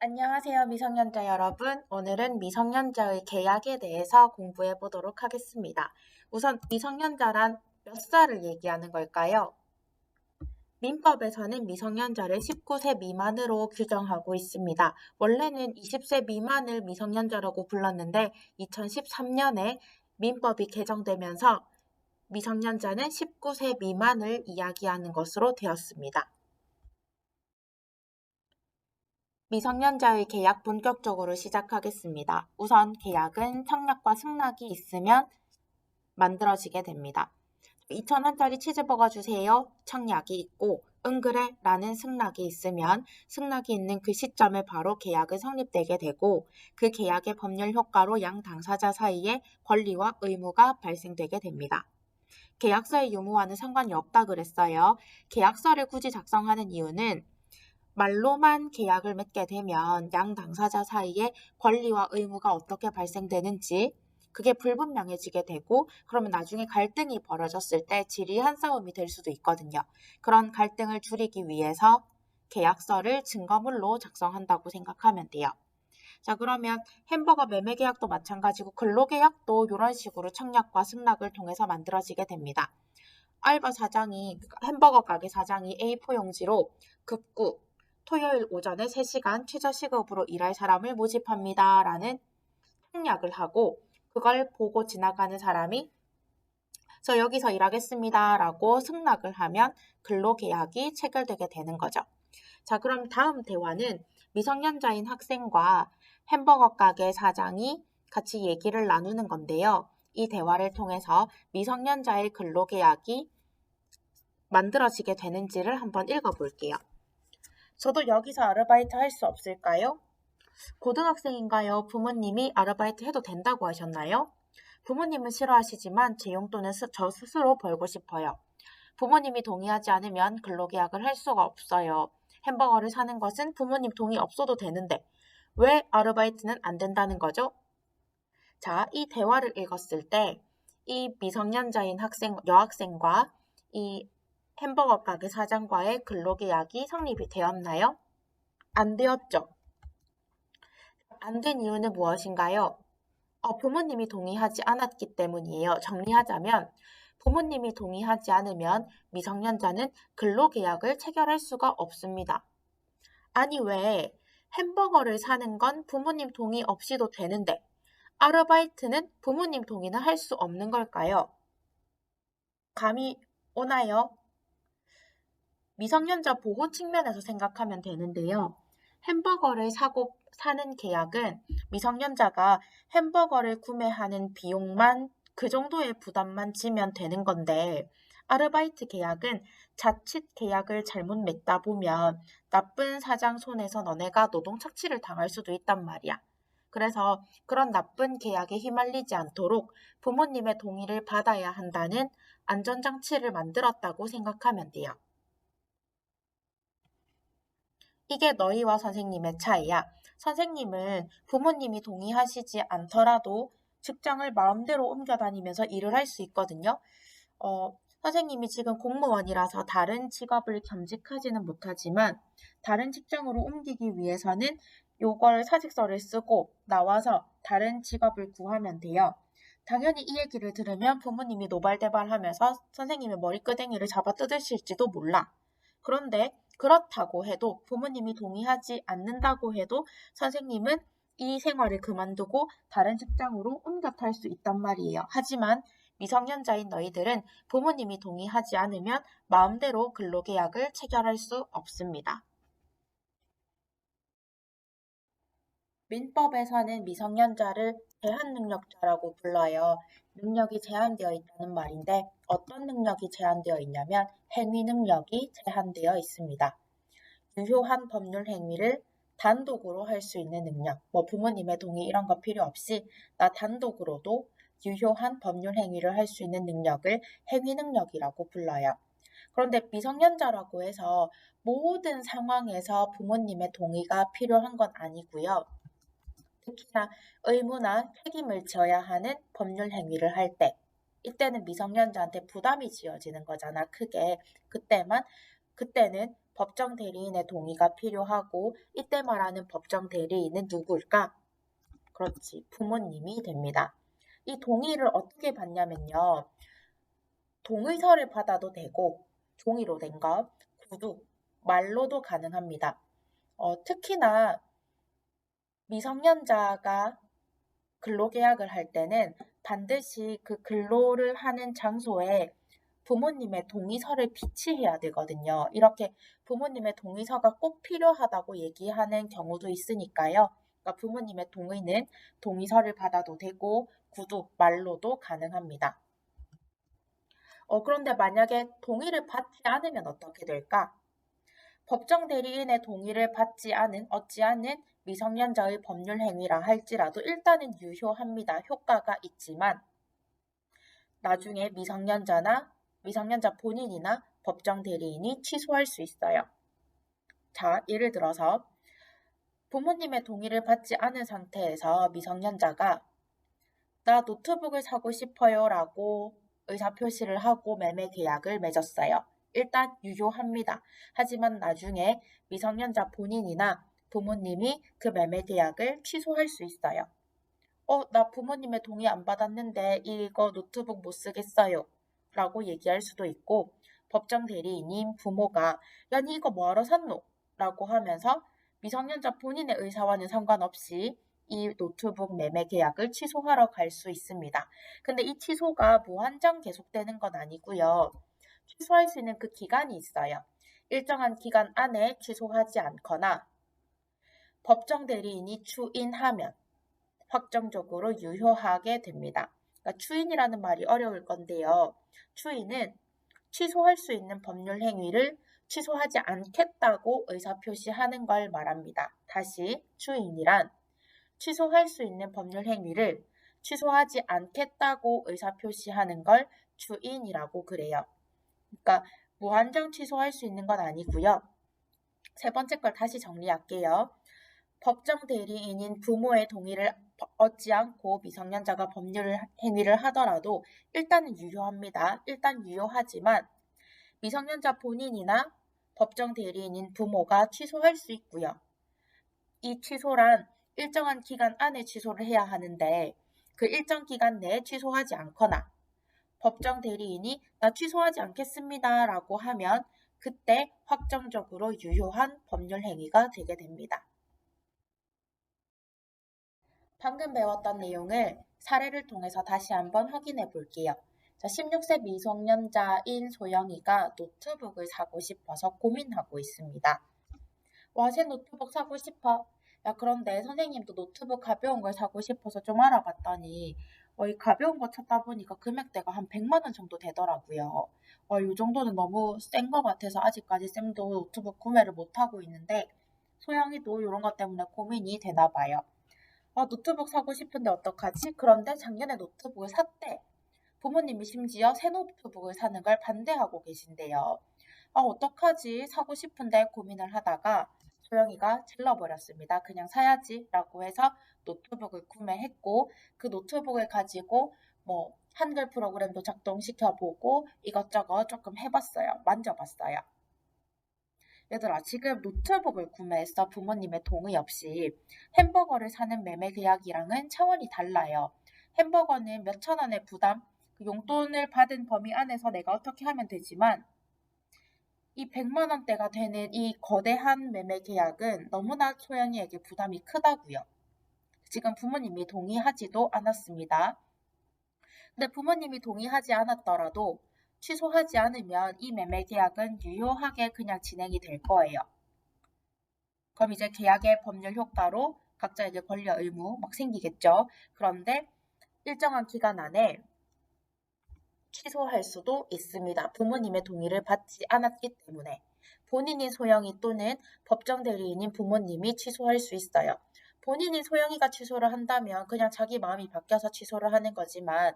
안녕하세요, 미성년자 여러분. 오늘은 미성년자의 계약에 대해서 공부해 보도록 하겠습니다. 우선 미성년자란 몇 살을 얘기하는 걸까요? 민법에서는 미성년자를 19세 미만으로 규정하고 있습니다. 원래는 20세 미만을 미성년자라고 불렀는데 2013년에 민법이 개정되면서 미성년자는 19세 미만을 이야기하는 것으로 되었습니다. 미성년자의 계약 본격적으로 시작하겠습니다. 우선 계약은 청약과 승낙이 있으면 만들어지게 됩니다. 2,000원짜리 치즈버거 주세요. 청약이 있고 응 그래 라는 승낙이 있으면 승낙이 있는 그 시점에 바로 계약이 성립되게 되고 그 계약의 법률 효과로 양 당사자 사이에 권리와 의무가 발생되게 됩니다. 계약서의 유무와는 상관이 없다 그랬어요. 계약서를 굳이 작성하는 이유는 말로만 계약을 맺게 되면 양 당사자 사이에 권리와 의무가 어떻게 발생되는지 그게 불분명해지게 되고 그러면 나중에 갈등이 벌어졌을 때 지리한 싸움이 될 수도 있거든요. 그런 갈등을 줄이기 위해서 계약서를 증거물로 작성한다고 생각하면 돼요. 자, 그러면 햄버거 매매 계약도 마찬가지고 근로계약도 이런 식으로 청약과 승낙을 통해서 만들어지게 됩니다. 알바 사장이 햄버거 가게 사장이 A4 용지로 급구 토요일 오전에 3시간 최저시급으로 일할 사람을 모집합니다. 라는 청약을 하고 그걸 보고 지나가는 사람이 저 여기서 일하겠습니다. 라고 승낙을 하면 근로계약이 체결되게 되는 거죠. 자, 그럼 다음 대화는 미성년자인 학생과 햄버거 가게 사장이 같이 얘기를 나누는 건데요. 이 대화를 통해서 미성년자의 근로계약이 만들어지게 되는지를 한번 읽어볼게요. 저도 여기서 아르바이트 할 수 없을까요? 고등학생인가요? 부모님이 아르바이트 해도 된다고 하셨나요? 부모님은 싫어하시지만 제 용돈은 저 스스로 벌고 싶어요. 부모님이 동의하지 않으면 근로계약을 할 수가 없어요. 햄버거를 사는 것은 부모님 동의 없어도 되는데 왜 아르바이트는 안 된다는 거죠? 자, 이 대화를 읽었을 때 이 미성년자인 여학생과 이 햄버거 가게 사장과의 근로계약이 성립이 되었나요? 안 되었죠. 안 된 이유는 무엇인가요? 부모님이 동의하지 않았기 때문이에요. 정리하자면 부모님이 동의하지 않으면 미성년자는 근로계약을 체결할 수가 없습니다. 아니 왜 햄버거를 사는 건 부모님 동의 없이도 되는데 아르바이트는 부모님 동의는 할 수 없는 걸까요? 감이 오나요? 미성년자 보호 측면에서 생각하면 되는데요. 햄버거를 사는 계약은 미성년자가 햄버거를 구매하는 비용만 그 정도의 부담만 지면 되는 건데 아르바이트 계약은 자칫 계약을 잘못 맺다 보면 나쁜 사장 손에서 너네가 노동 착취를 당할 수도 있단 말이야. 그래서 그런 나쁜 계약에 휘말리지 않도록 부모님의 동의를 받아야 한다는 안전장치를 만들었다고 생각하면 돼요. 이게 너희와 선생님의 차이야. 선생님은 부모님이 동의하시지 않더라도 직장을 마음대로 옮겨 다니면서 일을 할 수 있거든요. 선생님이 지금 공무원이라서 다른 직업을 겸직하지는 못하지만 다른 직장으로 옮기기 위해서는 요걸 사직서를 쓰고 나와서 다른 직업을 구하면 돼요. 당연히 이 얘기를 들으면 부모님이 노발대발하면서 선생님의 머리끄댕이를 잡아 뜯으실지도 몰라. 그런데 그렇다고 해도 부모님이 동의하지 않는다고 해도 선생님은 이 생활을 그만두고 다른 직장으로 옮겨 탈 수 있단 말이에요. 하지만 미성년자인 너희들은 부모님이 동의하지 않으면 마음대로 근로계약을 체결할 수 없습니다. 민법에서는 미성년자를 제한능력자라고 불러요. 능력이 제한되어 있다는 말인데 어떤 능력이 제한되어 있냐면 행위 능력이 제한되어 있습니다. 유효한 법률 행위를 단독으로 할 수 있는 능력, 부모님의 동의 이런 거 필요 없이 나 단독으로도 유효한 법률 행위를 할 수 있는 능력을 행위 능력이라고 불러요. 그런데 미성년자라고 해서 모든 상황에서 부모님의 동의가 필요한 건 아니고요. 특히나 의무나 책임을 져야 하는 법률 행위를 할 때, 이때는 미성년자한테 부담이 지어지는 거잖아, 크게. 그때는 법정 대리인의 동의가 필요하고 이때 말하는 법정 대리인은 누구일까? 그렇지, 부모님이 됩니다. 이 동의를 어떻게 받냐면요. 동의서를 받아도 되고 종이로 된 거, 구두, 말로도 가능합니다. 특히나 미성년자가 근로계약을 할 때는 반드시 그 근로를 하는 장소에 부모님의 동의서를 비치해야 되거든요. 이렇게 부모님의 동의서가 꼭 필요하다고 얘기하는 경우도 있으니까요. 그러니까 부모님의 동의는 동의서를 받아도 되고 구두, 말로도 가능합니다. 그런데 만약에 동의를 받지 않으면 어떻게 될까? 법정 대리인의 동의를 얻지 않은 미성년자의 법률 행위라 할지라도 일단은 유효합니다. 효과가 있지만 나중에 미성년자 본인이나 법정 대리인이 취소할 수 있어요. 자, 예를 들어서 부모님의 동의를 받지 않은 상태에서 미성년자가 나 노트북을 사고 싶어요 라고 의사표시를 하고 매매 계약을 맺었어요. 일단 유효합니다. 하지만 나중에 미성년자 본인이나 부모님이 그 매매 계약을 취소할 수 있어요. 나 부모님의 동의 안 받았는데 이거 노트북 못 쓰겠어요 라고 얘기할 수도 있고 법정 대리인인 부모가 야, 니 이거 뭐하러 샀노? 라고 하면서 미성년자 본인의 의사와는 상관없이 이 노트북 매매 계약을 취소하러 갈 수 있습니다. 근데 이 취소가 무한정 계속되는 건 아니고요. 취소할 수 있는 그 기간이 있어요. 일정한 기간 안에 취소하지 않거나 법정 대리인이 추인하면 확정적으로 유효하게 됩니다. 그러니까 추인이라는 말이 어려울 건데요. 추인은 취소할 수 있는 법률 행위를 취소하지 않겠다고 의사표시하는 걸 말합니다. 다시 추인이란 취소할 수 있는 법률 행위를 취소하지 않겠다고 의사표시하는 걸 추인이라고 그래요. 그러니까 무한정 취소할 수 있는 건 아니고요. 세 번째 걸 다시 정리할게요. 법정 대리인인 부모의 동의를 얻지 않고 미성년자가 법률 행위를 하더라도 일단은 유효합니다. 일단 유효하지만 미성년자 본인이나 법정 대리인인 부모가 취소할 수 있고요. 이 취소란 일정한 기간 안에 취소를 해야 하는데 그 일정 기간 내에 취소하지 않거나 법정 대리인이 나 취소하지 않겠습니다 라고 하면 그때 확정적으로 유효한 법률 행위가 되게 됩니다. 방금 배웠던 내용을 사례를 통해서 다시 한번 확인해 볼게요. 자, 16세 미성년자인 소영이가 노트북을 사고 싶어서 고민하고 있습니다. 와, 새 노트북 사고 싶어. 야, 그런데 선생님도 노트북 가벼운 걸 사고 싶어서 좀 알아봤더니 이 가벼운 거 찾다 보니까 금액대가 한 100만 원 정도 되더라고요. 이 정도는 너무 센 것 같아서 아직까지 쌤도 노트북 구매를 못하고 있는데 소영이도 이런 것 때문에 고민이 되나 봐요. 노트북 사고 싶은데 어떡하지? 그런데 작년에 노트북을 샀대. 부모님이 심지어 새 노트북을 사는 걸 반대하고 계신데요. 어떡하지? 사고 싶은데 고민을 하다가 소영이가 질러버렸습니다. 그냥 사야지 라고 해서 노트북을 구매했고 그 노트북을 가지고 한글 프로그램도 작동시켜보고 이것저것 조금 해봤어요. 만져봤어요. 얘들아, 지금 노트북을 구매했어. 부모님의 동의 없이. 햄버거를 사는 매매 계약이랑은 차원이 달라요. 햄버거는 몇천 원의 부담, 그 용돈을 받은 범위 안에서 내가 어떻게 하면 되지만 이 100만 원대가 되는 이 거대한 매매 계약은 너무나 소영이에게 부담이 크다고요. 지금 부모님이 동의하지도 않았습니다. 근데 부모님이 동의하지 않았더라도 취소하지 않으면 이 매매 계약은 유효하게 그냥 진행이 될 거예요. 그럼 이제 계약의 법률 효과로 각자에게 권리 의무 막 생기겠죠. 그런데 일정한 기간 안에 취소할 수도 있습니다. 부모님의 동의를 받지 않았기 때문에 본인이 소영이 또는 법정 대리인인 부모님이 취소할 수 있어요. 본인이 소영이가 취소를 한다면 그냥 자기 마음이 바뀌어서 취소를 하는 거지만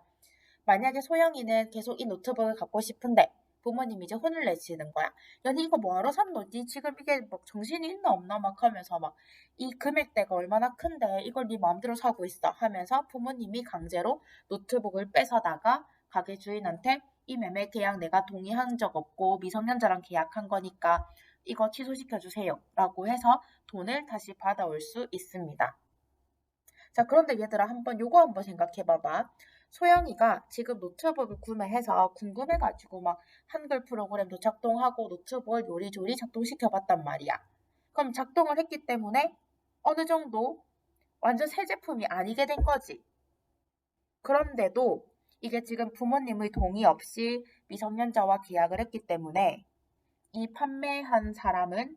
만약에 소영이는 계속 이 노트북을 갖고 싶은데 부모님이 이제 혼을 내시는 거야. 야, 니 이거 뭐하러 샀노? 니 지금 이게 막 정신이 있나 없나 막 하면서 막 이 금액대가 얼마나 큰데 이걸 니 마음대로 사고 있어 하면서 부모님이 강제로 노트북을 뺏어다가 가게 주인한테 이 매매 계약 내가 동의한 적 없고 미성년자랑 계약한 거니까 이거 취소시켜주세요 라고 해서 돈을 다시 받아올 수 있습니다. 자, 그런데 얘들아 한번 요거 한번 생각해 봐봐. 소영이가 지금 노트북을 구매해서 궁금해가지고 막 한글 프로그램도 작동하고 노트북을 요리조리 작동시켜 봤단 말이야. 그럼 작동을 했기 때문에 어느 정도 완전 새 제품이 아니게 된 거지. 그런데도 이게 지금 부모님의 동의 없이 미성년자와 계약을 했기 때문에 이 판매한 사람은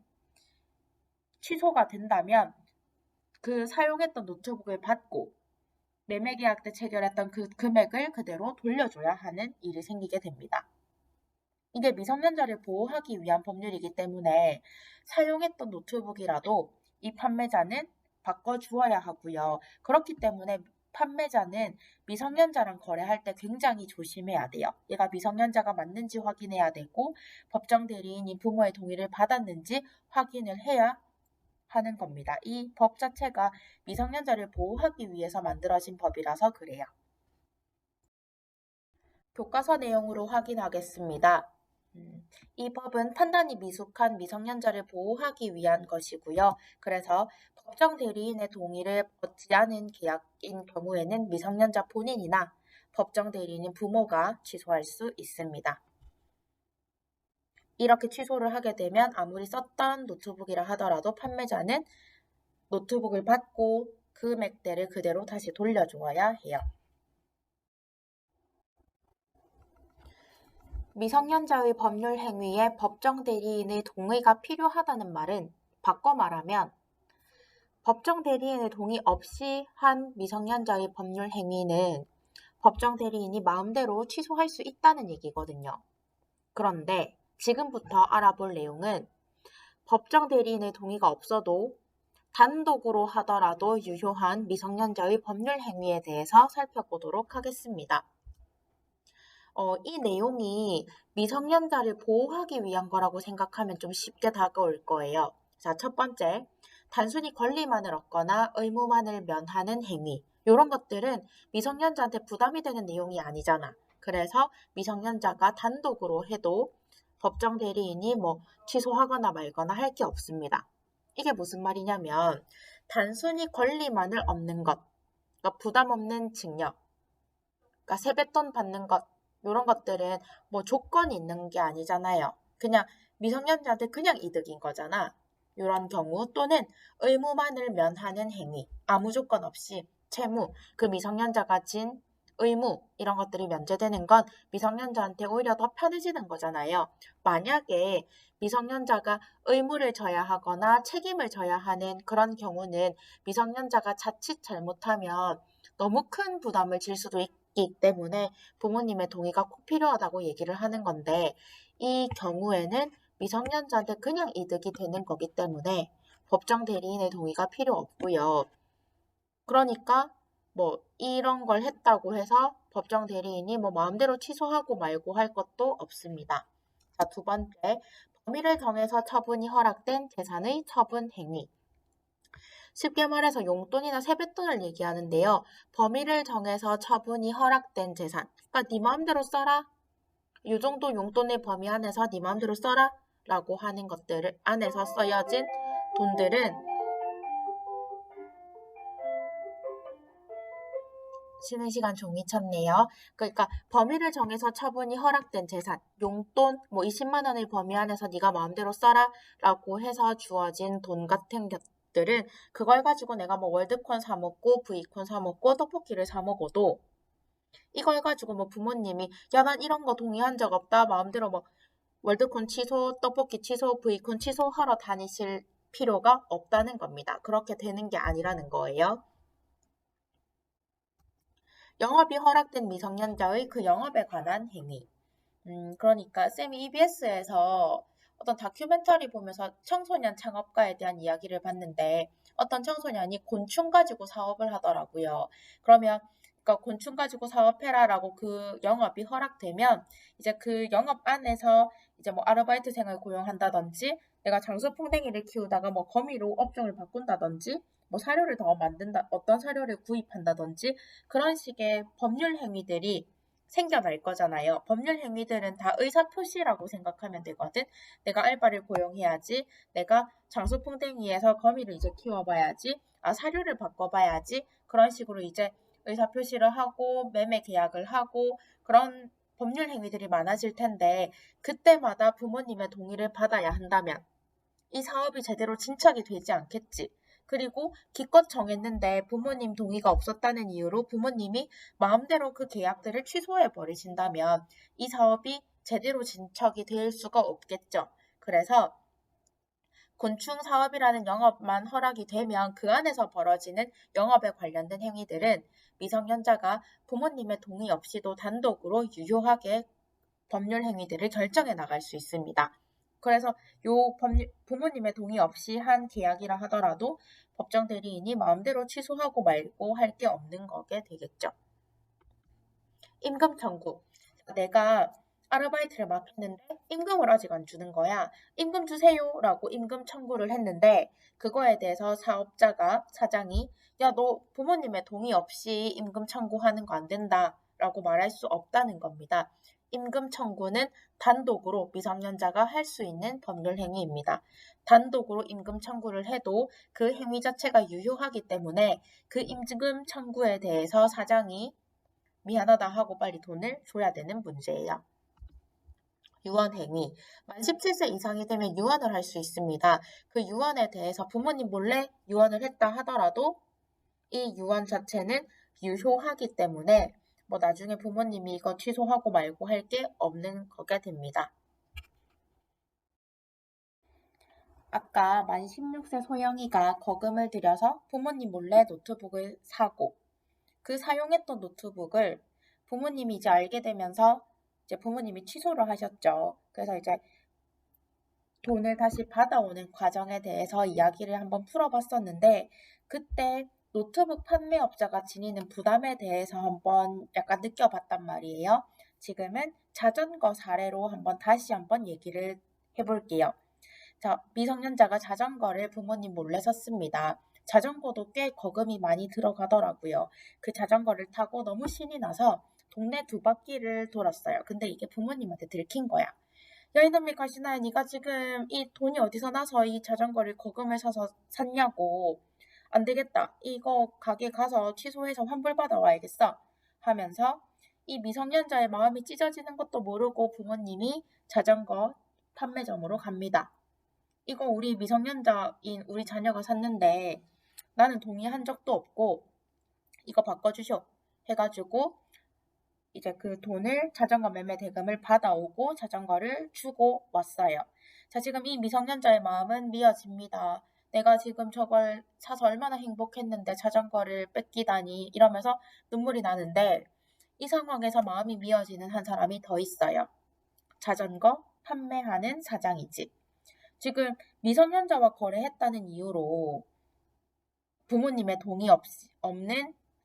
취소가 된다면 그 사용했던 노트북을 받고 매매계약 때 체결했던 그 금액을 그대로 돌려줘야 하는 일이 생기게 됩니다. 이게 미성년자를 보호하기 위한 법률이기 때문에 사용했던 노트북이라도 이 판매자는 바꿔주어야 하고요. 그렇기 때문에 판매자는 미성년자랑 거래할 때 굉장히 조심해야 돼요. 얘가 미성년자가 맞는지 확인해야 되고 법정 대리인이 부모의 동의를 받았는지 확인을 해야 하는 겁니다. 이 법 자체가 미성년자를 보호하기 위해서 만들어진 법이라서 그래요. 교과서 내용으로 확인하겠습니다. 이 법은 판단이 미숙한 미성년자를 보호하기 위한 것이고요. 그래서 법정 대리인의 동의를 얻지 않은 계약인 경우에는 미성년자 본인이나 법정 대리인인 부모가 취소할 수 있습니다. 이렇게 취소를 하게 되면 아무리 썼던 노트북이라 하더라도 판매자는 노트북을 받고 금액대를 그대로 다시 돌려주어야 해요. 미성년자의 법률 행위에 법정 대리인의 동의가 필요하다는 말은 바꿔 말하면 법정 대리인의 동의 없이 한 미성년자의 법률 행위는 법정 대리인이 마음대로 취소할 수 있다는 얘기거든요. 그런데 지금부터 알아볼 내용은 법정 대리인의 동의가 없어도 단독으로 하더라도 유효한 미성년자의 법률 행위에 대해서 살펴보도록 하겠습니다. 이 내용이 미성년자를 보호하기 위한 거라고 생각하면 좀 쉽게 다가올 거예요. 자, 첫 번째, 단순히 권리만을 얻거나 의무만을 면하는 행위. 이런 것들은 미성년자한테 부담이 되는 내용이 아니잖아. 그래서 미성년자가 단독으로 해도 법정 대리인이 취소하거나 말거나 할 게 없습니다. 이게 무슨 말이냐면 단순히 권리만을 얻는 것, 그러니까 부담 없는 징역, 그러니까 세뱃돈 받는 것, 이런 것들은 조건이 있는 게 아니잖아요. 그냥 미성년자한테 그냥 이득인 거잖아. 이런 경우 또는 의무만을 면하는 행위, 아무 조건 없이 채무, 그 미성년자가 진 의무 이런 것들이 면제되는 건 미성년자한테 오히려 더 편해지는 거잖아요. 만약에 미성년자가 의무를 져야 하거나 책임을 져야 하는 그런 경우는 미성년자가 자칫 잘못하면 너무 큰 부담을 질 수도 있기 때문에 부모님의 동의가 꼭 필요하다고 얘기를 하는 건데 이 경우에는 미성년자한테 그냥 이득이 되는 거기 때문에 법정 대리인의 동의가 필요 없고요. 그러니까 이런 걸 했다고 해서 법정 대리인이 마음대로 취소하고 말고 할 것도 없습니다. 자, 두 번째, 범위를 정해서 처분이 허락된 재산의 처분 행위. 쉽게 말해서 용돈이나 세뱃돈을 얘기하는데요. 범위를 정해서 처분이 허락된 재산. 그러니까 네 마음대로 써라. 이 정도 용돈의 범위 안에서 네 마음대로 써라. 라고 하는 것들 안에서 쓰여진 돈들은 쉬는 시간 종이 쳤네요. 그러니까 범위를 정해서 처분이 허락된 재산, 용돈 20만 원의 범위 안에서 네가 마음대로 써라 라고 해서 주어진 돈 같은 것들은 그걸 가지고 내가 월드콘 사 먹고 V콘 사 먹고 떡볶이를 사 먹어도 이걸 가지고 부모님이 야 난 이런 거 동의한 적 없다 마음대로 월드콘 취소, 떡볶이 취소, V콘 취소하러 다니실 필요가 없다는 겁니다. 그렇게 되는 게 아니라는 거예요. 영업이 허락된 미성년자의 그 영업에 관한 행위. 그러니까 쌤이 EBS에서 어떤 다큐멘터리 보면서 청소년 창업가에 대한 이야기를 봤는데 어떤 청소년이 곤충 가지고 사업을 하더라고요. 그러면 그러니까 곤충 가지고 사업해라라고 그 영업이 허락되면 이제 그 영업 안에서 이제 아르바이트생을 고용한다든지 내가 장수풍뎅이를 키우다가 거미로 업종을 바꾼다든지 사료를 더 만든다, 어떤 사료를 구입한다든지 그런 식의 법률 행위들이 생겨날 거잖아요. 법률 행위들은 다 의사표시라고 생각하면 되거든. 내가 알바를 고용해야지, 내가 장소풍뎅이에서 거미를 이제 키워봐야지, 사료를 바꿔봐야지, 그런 식으로 이제 의사표시를 하고 매매 계약을 하고 그런 법률 행위들이 많아질 텐데, 그때마다 부모님의 동의를 받아야 한다면 이 사업이 제대로 진척이 되지 않겠지. 그리고 기껏 정했는데 부모님 동의가 없었다는 이유로 부모님이 마음대로 그 계약들을 취소해 버리신다면 이 사업이 제대로 진척이 될 수가 없겠죠. 그래서 곤충 사업이라는 영업만 허락이 되면 그 안에서 벌어지는 영업에 관련된 행위들은 미성년자가 부모님의 동의 없이도 단독으로 유효하게 법률 행위들을 결정해 나갈 수 있습니다. 그래서 부모님의 동의 없이 한 계약이라 하더라도 법정 대리인이 마음대로 취소하고 말고 할 게 없는 거게 되겠죠. 임금 청구. 내가 아르바이트를 맡겼는데 임금을 아직 안 주는 거야. 임금 주세요라고 임금 청구를 했는데 그거에 대해서 사장이 야, 너 부모님의 동의 없이 임금 청구하는 거 안 된다라고 말할 수 없다는 겁니다. 임금 청구는 단독으로 미성년자가 할 수 있는 법률 행위입니다. 단독으로 임금 청구를 해도 그 행위 자체가 유효하기 때문에 그 임금 청구에 대해서 사장이 미안하다 하고 빨리 돈을 줘야 되는 문제예요. 유언행위. 만 17세 이상이 되면 유언을 할 수 있습니다. 그 유언에 대해서 부모님 몰래 유언을 했다 하더라도 이 유언 자체는 유효하기 때문에 나중에 부모님이 이거 취소하고 말고 할 게 없는 거게 됩니다. 아까 만 16세 소영이가 거금을 들여서 부모님 몰래 노트북을 사고 그 사용했던 노트북을 부모님이 이제 알게 되면서 이제 부모님이 취소를 하셨죠. 그래서 이제 돈을 다시 받아오는 과정에 대해서 이야기를 한번 풀어봤었는데 그때 노트북 판매업자가 지니는 부담에 대해서 한번 약간 느껴봤단 말이에요. 지금은 자전거 사례로 다시 한번 얘기를 해볼게요. 자, 미성년자가 자전거를 부모님 몰래 샀습니다. 자전거도 꽤 거금이 많이 들어가더라고요. 그 자전거를 타고 너무 신이 나서 동네 2바퀴를 돌았어요. 근데 이게 부모님한테 들킨 거야. 야, 이놈의 가시나야, 네가 지금 이 돈이 어디서 나서 이 자전거를 거금을 사서 샀냐고. 안 되겠다. 이거 가게 가서 취소해서 환불받아 와야겠어. 하면서 이 미성년자의 마음이 찢어지는 것도 모르고 부모님이 자전거 판매점으로 갑니다. 이거 우리 미성년자인 우리 자녀가 샀는데 나는 동의한 적도 없고 이거 바꿔주쇼 해가지고 이제 그 돈을 자전거 매매 대금을 받아오고 자전거를 주고 왔어요. 자, 지금 이 미성년자의 마음은 미어집니다. 내가 지금 저걸 사서 얼마나 행복했는데 자전거를 뺏기다니 이러면서 눈물이 나는데 이 상황에서 마음이 미어지는 한 사람이 더 있어요. 자전거 판매하는 사장이지. 지금 미성년자와 거래했다는 이유로 부모님의 동의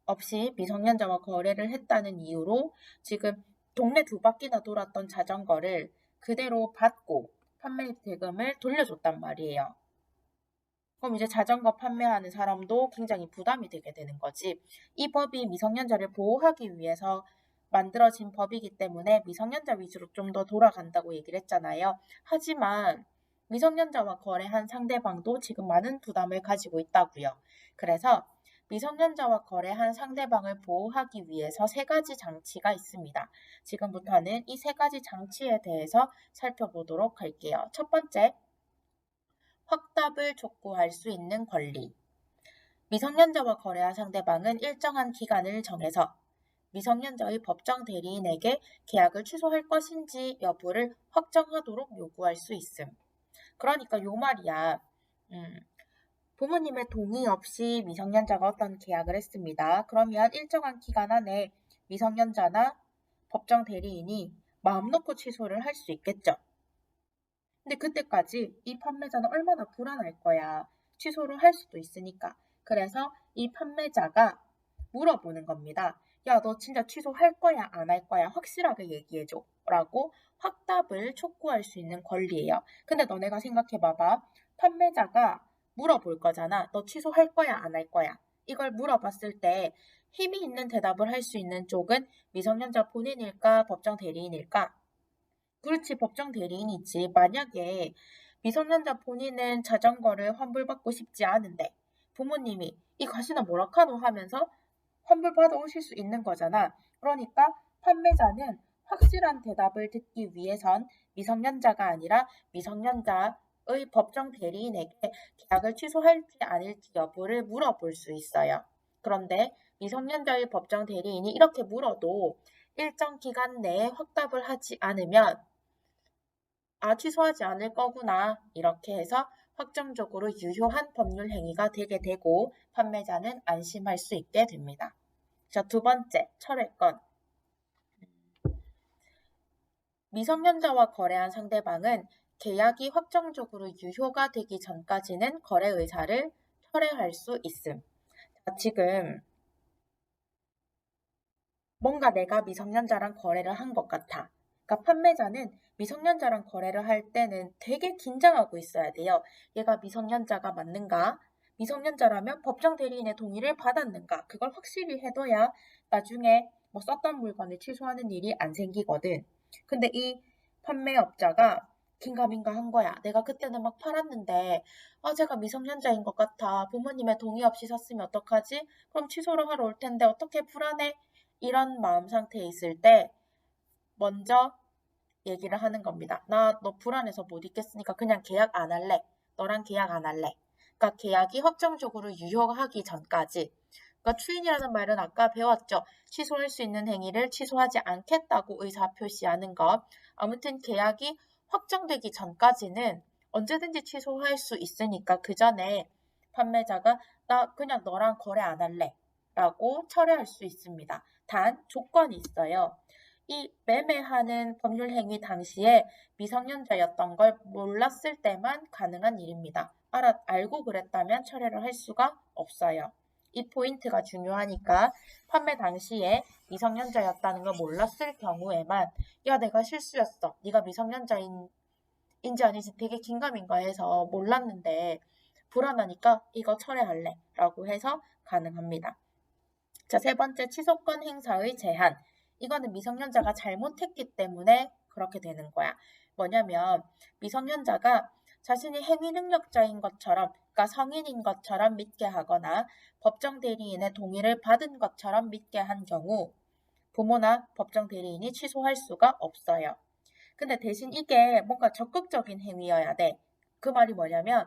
없이 미성년자와 거래를 했다는 이유로 지금 동네 2바퀴나 돌았던 자전거를 그대로 받고 판매 대금을 돌려줬단 말이에요. 그럼 이제 자전거 판매하는 사람도 굉장히 부담이 되게 되는 거지. 이 법이 미성년자를 보호하기 위해서 만들어진 법이기 때문에 미성년자 위주로 좀 더 돌아간다고 얘기를 했잖아요. 하지만 미성년자와 거래한 상대방도 지금 많은 부담을 가지고 있다고요. 그래서 미성년자와 거래한 상대방을 보호하기 위해서 3가지 장치가 있습니다. 지금부터는 이 3가지 장치에 대해서 살펴보도록 할게요. 첫 번째, 확답을 촉구할 수 있는 권리. 미성년자와 거래한 상대방은 일정한 기간을 정해서 미성년자의 법정 대리인에게 계약을 취소할 것인지 여부를 확정하도록 요구할 수 있음. 그러니까 요 말이야. 부모님의 동의 없이 미성년자가 어떤 계약을 했습니다. 그러면 일정한 기간 안에 미성년자나 법정 대리인이 마음 놓고 취소를 할 수 있겠죠. 근데 그때까지 이 판매자는 얼마나 불안할 거야. 취소를 할 수도 있으니까. 그래서 이 판매자가 물어보는 겁니다. 야, 너 진짜 취소할 거야, 안 할 거야? 확실하게 얘기해줘. 라고 확답을 촉구할 수 있는 권리예요. 근데 너네가 생각해봐봐. 판매자가 물어볼 거잖아. 너 취소할 거야, 안 할 거야? 이걸 물어봤을 때 힘이 있는 대답을 할 수 있는 쪽은 미성년자 본인일까, 법정 대리인일까? 그렇지, 법정 대리인이지. 만약에 미성년자 본인은 자전거를 환불받고 싶지 않은데 부모님이 이 가시나 뭐라카노 하면서 환불받아 오실 수 있는 거잖아. 그러니까 판매자는 확실한 대답을 듣기 위해선 미성년자가 아니라 미성년자의 법정 대리인에게 계약을 취소할지 아닐지 여부를 물어볼 수 있어요. 그런데 미성년자의 법정 대리인이 이렇게 물어도 일정 기간 내에 확답을 하지 않으면 취소하지 않을 거구나. 이렇게 해서 확정적으로 유효한 법률 행위가 되게 되고 판매자는 안심할 수 있게 됩니다. 자, 두 번째, 철회권. 미성년자와 거래한 상대방은 계약이 확정적으로 유효가 되기 전까지는 거래 의사를 철회할 수 있음. 자, 지금 뭔가 내가 미성년자랑 거래를 한 것 같아. 그러니까 판매자는 미성년자랑 거래를 할 때는 되게 긴장하고 있어야 돼요. 얘가 미성년자가 맞는가? 미성년자라면 법정 대리인의 동의를 받았는가? 그걸 확실히 해둬야 나중에 뭐 썼던 물건을 취소하는 일이 안 생기거든. 근데 이 판매업자가 긴가민가 한 거야. 내가 그때는 막 팔았는데 제가 미성년자인 것 같아. 부모님의 동의 없이 샀으면 어떡하지? 그럼 취소를 하러 올 텐데 어떻게 불안해? 이런 마음 상태에 있을 때 먼저 얘기를 하는 겁니다. 나 너 불안해서 못 있겠으니까 그냥 계약 안 할래. 너랑 계약 안 할래. 그러니까 계약이 확정적으로 유효하기 전까지. 그러니까 추인이라는 말은 아까 배웠죠. 취소할 수 있는 행위를 취소하지 않겠다고 의사 표시하는 것. 아무튼 계약이 확정되기 전까지는 언제든지 취소할 수 있으니까 그 전에 판매자가 나 그냥 너랑 거래 안 할래. 라고 철회할 수 있습니다. 단 조건이 있어요. 이 매매하는 법률 행위 당시에 미성년자였던 걸 몰랐을 때만 가능한 일입니다. 알고 그랬다면 철회를 할 수가 없어요. 이 포인트가 중요하니까 판매 당시에 미성년자였다는 걸 몰랐을 경우에만 야 내가 실수였어. 네가 미성년자인지 아닌지 되게 긴가민가 해서 몰랐는데 불안하니까 이거 철회할래 라고 해서 가능합니다. 자, 세 번째 취소권 행사의 제한. 이거는 미성년자가 잘못했기 때문에 그렇게 되는 거야. 뭐냐면 미성년자가 자신이 행위 능력자인 것처럼, 그러니까 성인인 것처럼 믿게 하거나 법정 대리인의 동의를 받은 것처럼 믿게 한 경우 부모나 법정 대리인이 취소할 수가 없어요. 근데 대신 이게 뭔가 적극적인 행위여야 돼. 그 말이 뭐냐면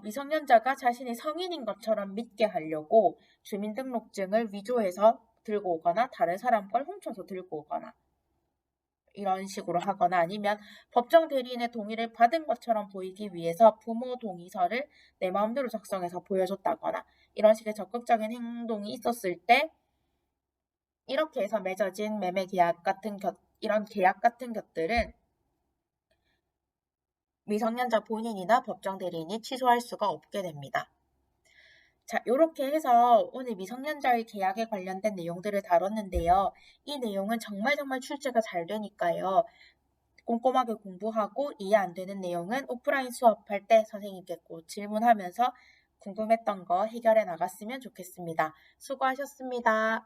미성년자가 자신이 성인인 것처럼 믿게 하려고 주민등록증을 위조해서 들고 오거나 다른 사람 걸 훔쳐서 들고 오거나 이런 식으로 하거나 아니면 법정 대리인의 동의를 받은 것처럼 보이기 위해서 부모 동의서를 내 마음대로 작성해서 보여줬다거나 이런 식의 적극적인 행동이 있었을 때 이렇게 해서 맺어진 매매 계약 같은 이런 계약 같은 것들은 미성년자 본인이나 법정 대리인이 취소할 수가 없게 됩니다. 자, 이렇게 해서 오늘 미성년자의 계약에 관련된 내용들을 다뤘는데요. 이 내용은 정말 출제가 잘 되니까요. 꼼꼼하게 공부하고 이해 안 되는 내용은 오프라인 수업할 때 선생님께 꼭 질문하면서 궁금했던 거 해결해 나갔으면 좋겠습니다. 수고하셨습니다.